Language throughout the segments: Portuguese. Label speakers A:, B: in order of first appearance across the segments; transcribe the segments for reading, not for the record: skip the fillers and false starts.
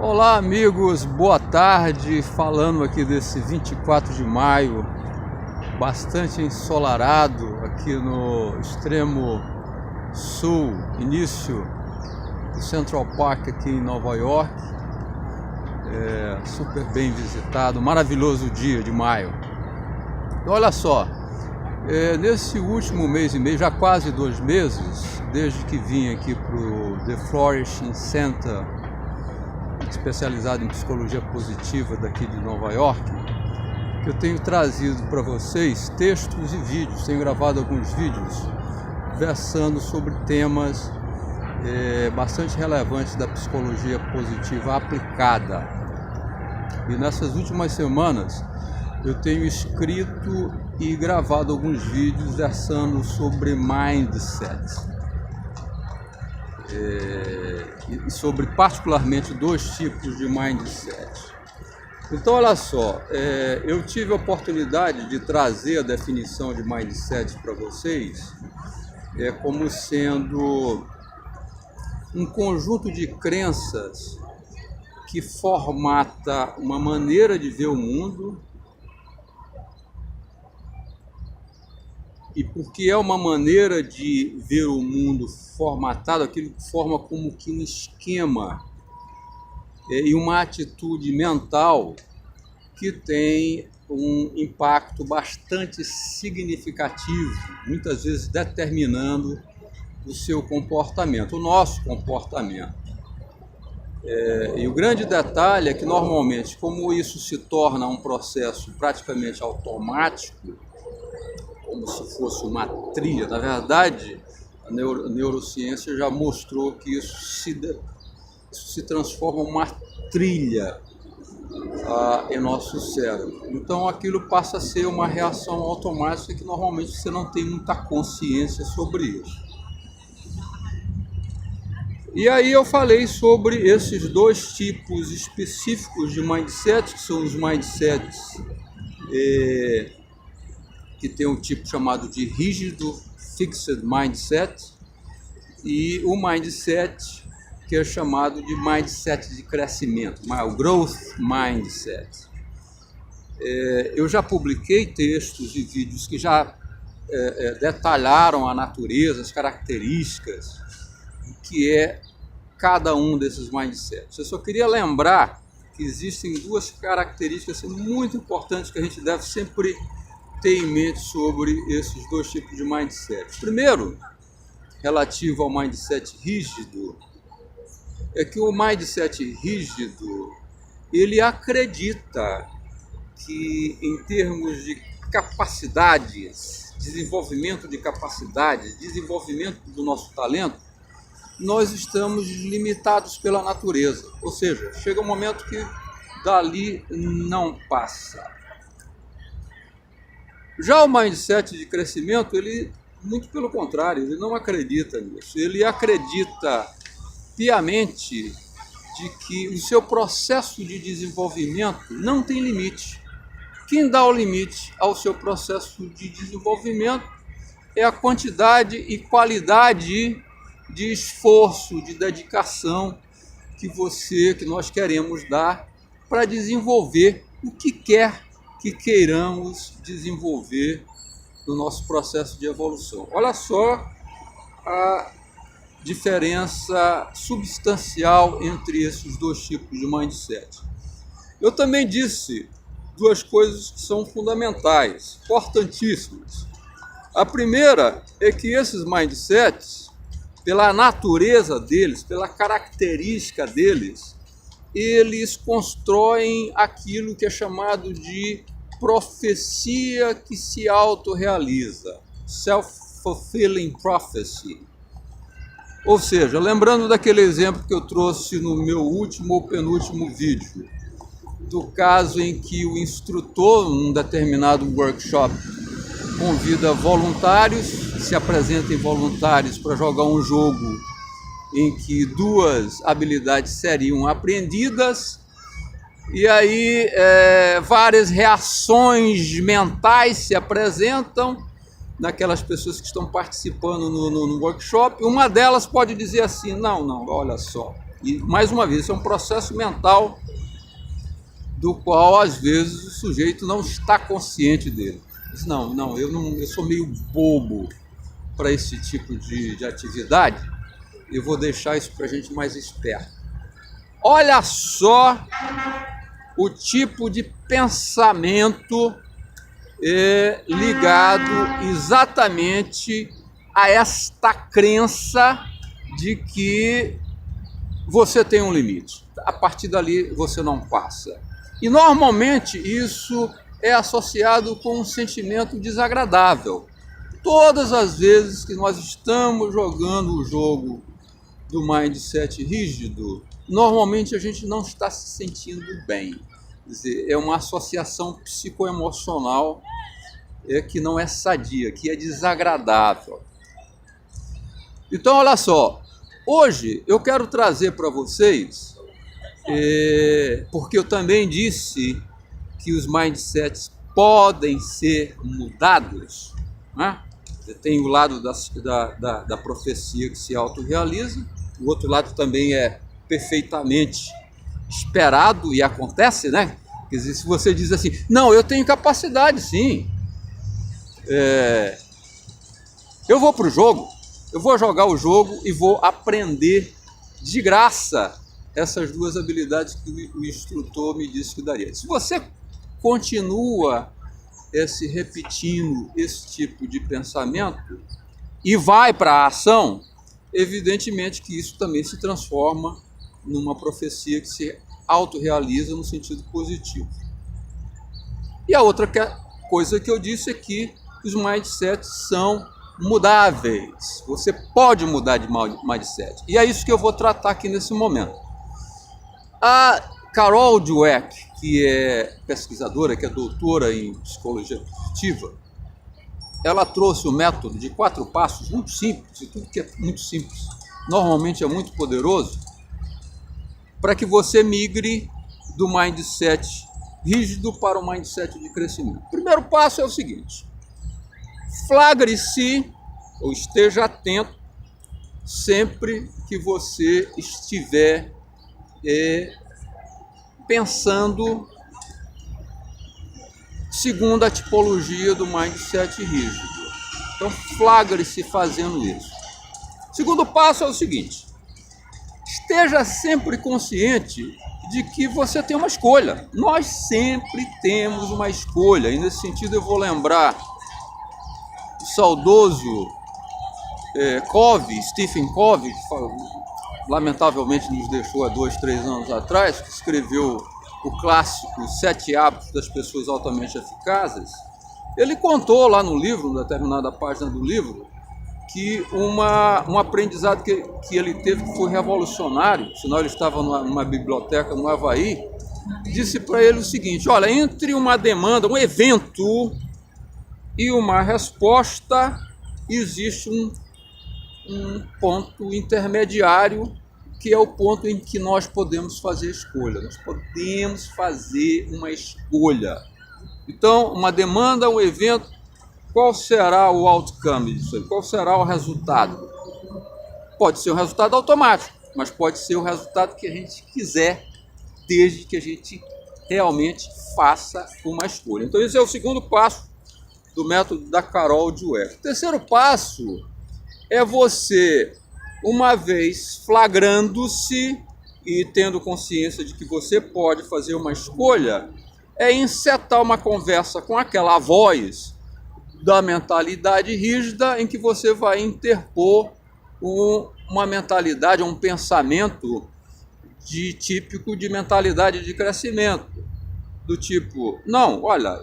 A: Olá amigos, boa tarde, falando aqui desse 24 de maio, bastante ensolarado aqui no extremo sul, início do Central Park aqui em Nova York, super bem visitado, maravilhoso dia de maio. Olha só, nesse último mês e meio, já quase 2 meses, desde que vim aqui para o The Flourishing Center, especializado em psicologia positiva daqui de Nova York, que eu tenho trazido para vocês textos e vídeos, tenho gravado alguns vídeos versando sobre temas bastante relevantes da psicologia positiva aplicada. E nessas últimas semanas eu tenho escrito e gravado alguns vídeos versando sobre mindset. E sobre particularmente 2 tipos de mindset. Então olha só, eu tive a oportunidade de trazer a definição de mindset para vocês como sendo um conjunto de crenças que formata uma maneira de ver o mundo, e porque é uma maneira de ver o mundo formatado, aquilo que forma como que um esquema e uma atitude mental que tem um impacto bastante significativo, muitas vezes determinando o seu comportamento, o nosso comportamento. E o grande detalhe é que normalmente, como isso se torna um processo praticamente automático, como se fosse uma trilha. Na verdade, a neurociência já mostrou que isso se transforma em uma trilha em nosso cérebro. Então aquilo passa a ser uma reação automática que normalmente você não tem muita consciência sobre isso. E aí eu falei sobre esses 2 tipos específicos de mindset, que são os mindsets que tem um tipo chamado de rígido, fixed mindset, e o mindset que é chamado de mindset de crescimento, o growth mindset. Eu já publiquei textos e vídeos que já detalharam a natureza, as características do que é cada um desses mindsets. Eu só queria lembrar que existem 2 características muito importantes que a gente deve sempre ter em mente sobre esses 2 tipos de mindset. Primeiro, relativo ao mindset rígido, é que o mindset rígido, ele acredita que em termos de capacidades, desenvolvimento de capacidades, desenvolvimento do nosso talento, nós estamos limitados pela natureza. Ou seja, chega um momento que dali não passa. Já o mindset de crescimento, ele, muito pelo contrário, ele não acredita nisso. Ele acredita piamente de que o seu processo de desenvolvimento não tem limite. Quem dá o limite ao seu processo de desenvolvimento é a quantidade e qualidade de esforço, de dedicação que nós queremos dar para desenvolver o que quer que queiramos desenvolver no nosso processo de evolução. Olha só a diferença substancial entre esses 2 tipos de mindset. Eu também disse 2 coisas que são fundamentais, importantíssimas. A primeira é que esses mindsets, pela natureza deles, pela característica deles, eles constroem aquilo que é chamado de profecia que se autorrealiza, self-fulfilling prophecy. Ou seja, lembrando daquele exemplo que eu trouxe no meu último ou penúltimo vídeo, do caso em que o instrutor, num determinado workshop, convida voluntários, se apresentem voluntários para jogar um jogo em que 2 habilidades seriam aprendidas, e aí várias reações mentais se apresentam naquelas pessoas que estão participando no workshop. Uma delas pode dizer assim: não, olha só, E, mais uma vez, isso é um processo mental do qual, às vezes, o sujeito não está consciente dele. Diz, não, eu sou meio bobo para esse tipo de atividade, eu vou deixar isso para a gente mais esperto. Olha só o tipo de pensamento ligado exatamente a esta crença de que você tem um limite. A partir dali você não passa. E normalmente isso é associado com um sentimento desagradável. Todas as vezes que nós estamos jogando o jogo do mindset rígido, normalmente a gente não está se sentindo bem. Quer dizer, é uma associação psicoemocional que não é sadia, que é desagradável. Então, olha só, hoje eu quero trazer para vocês, porque eu também disse que os mindsets podem ser mudados, né? Tem o lado da profecia que se autorrealiza, o outro lado também é perfeitamente esperado e acontece, né? Quer dizer, se você diz assim, não, eu tenho capacidade sim, eu vou para o jogo, eu vou jogar o jogo e vou aprender de graça essas duas habilidades que o instrutor me disse que daria. Se você continua se repetindo esse tipo de pensamento e vai para a ação, evidentemente que isso também se transforma numa profecia que se autorrealiza no sentido positivo. E a outra coisa que eu disse é que os mindsets são mudáveis. Você pode mudar de mindset. E é isso que eu vou tratar aqui nesse momento. A Carol Dweck, que é pesquisadora, que é doutora em psicologia positiva, ela trouxe o método de 4 passos, muito simples, e tudo que é muito simples, normalmente é muito poderoso, para que você migre do mindset rígido para o mindset de crescimento. O primeiro passo é o seguinte: flagre-se, ou esteja atento, sempre que você estiver pensando segundo a tipologia do mindset rígido. Então, flagre-se fazendo isso. O segundo passo é o seguinte: esteja sempre consciente de que você tem uma escolha. Nós sempre temos uma escolha. E nesse sentido eu vou lembrar o saudoso Stephen Covey, que lamentavelmente nos deixou há 2, 3 anos atrás, que escreveu o clássico 7 Hábitos das Pessoas Altamente Eficazes. Ele contou lá no livro, em determinada página do livro, que um aprendizado que ele teve que foi revolucionário, senão ele estava numa biblioteca no Havaí, disse para ele o seguinte: olha, entre uma demanda, um evento e uma resposta, existe um ponto intermediário, que é o ponto em que nós podemos fazer escolha. Nós podemos fazer uma escolha. Então, uma demanda, um evento, qual será o outcome disso aí? Qual será o resultado? Pode ser um resultado automático, mas pode ser o resultado que a gente quiser, desde que a gente realmente faça uma escolha. Então, esse é o segundo passo do método da Carol Dweck. O terceiro passo é você, uma vez flagrando-se e tendo consciência de que você pode fazer uma escolha, é encetar uma conversa com aquela voz da mentalidade rígida em que você vai interpor uma mentalidade, um pensamento típico de mentalidade de crescimento. Do tipo, não, olha,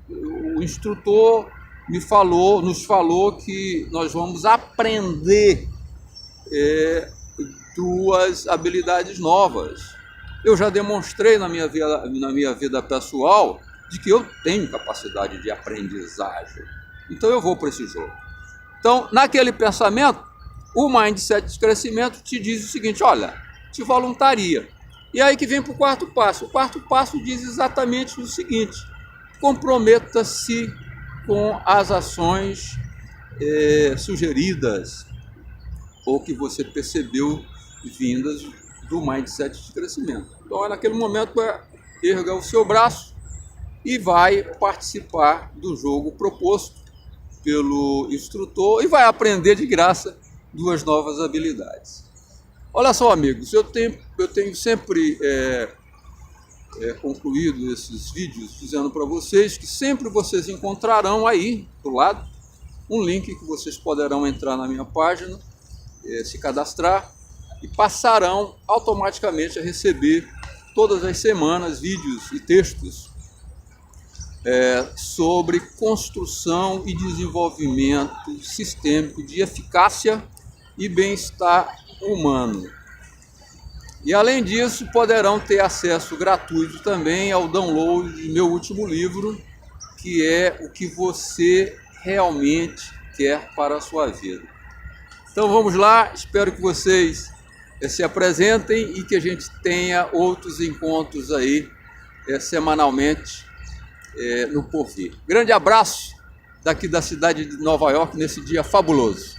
A: o instrutor nos falou que nós vamos aprender 2 habilidades novas. Eu já demonstrei na minha vida pessoal de que eu tenho capacidade de aprendizagem. Então eu vou para esse jogo. Então, naquele pensamento, o mindset de crescimento te diz o seguinte: olha, te voluntaria. E aí que vem para o quarto passo. O quarto passo diz exatamente o seguinte: comprometa-se com as ações sugeridas ou que você percebeu vindas do mindset de crescimento. Então, naquele momento, erga o seu braço e vai participar do jogo proposto pelo instrutor e vai aprender de graça 2 novas habilidades. Olha só, amigos, eu tenho sempre concluído esses vídeos dizendo para vocês que sempre vocês encontrarão aí do lado um link que vocês poderão entrar na minha página, se cadastrar e passarão automaticamente a receber todas as semanas vídeos e textos sobre construção e desenvolvimento sistêmico de eficácia e bem-estar humano. E além disso, poderão ter acesso gratuito também ao download do meu último livro, que é O que você realmente quer para a sua vida. Então vamos lá, espero que vocês se apresentem e que a gente tenha outros encontros aí semanalmente no porvir. Grande abraço daqui da cidade de Nova York nesse dia fabuloso.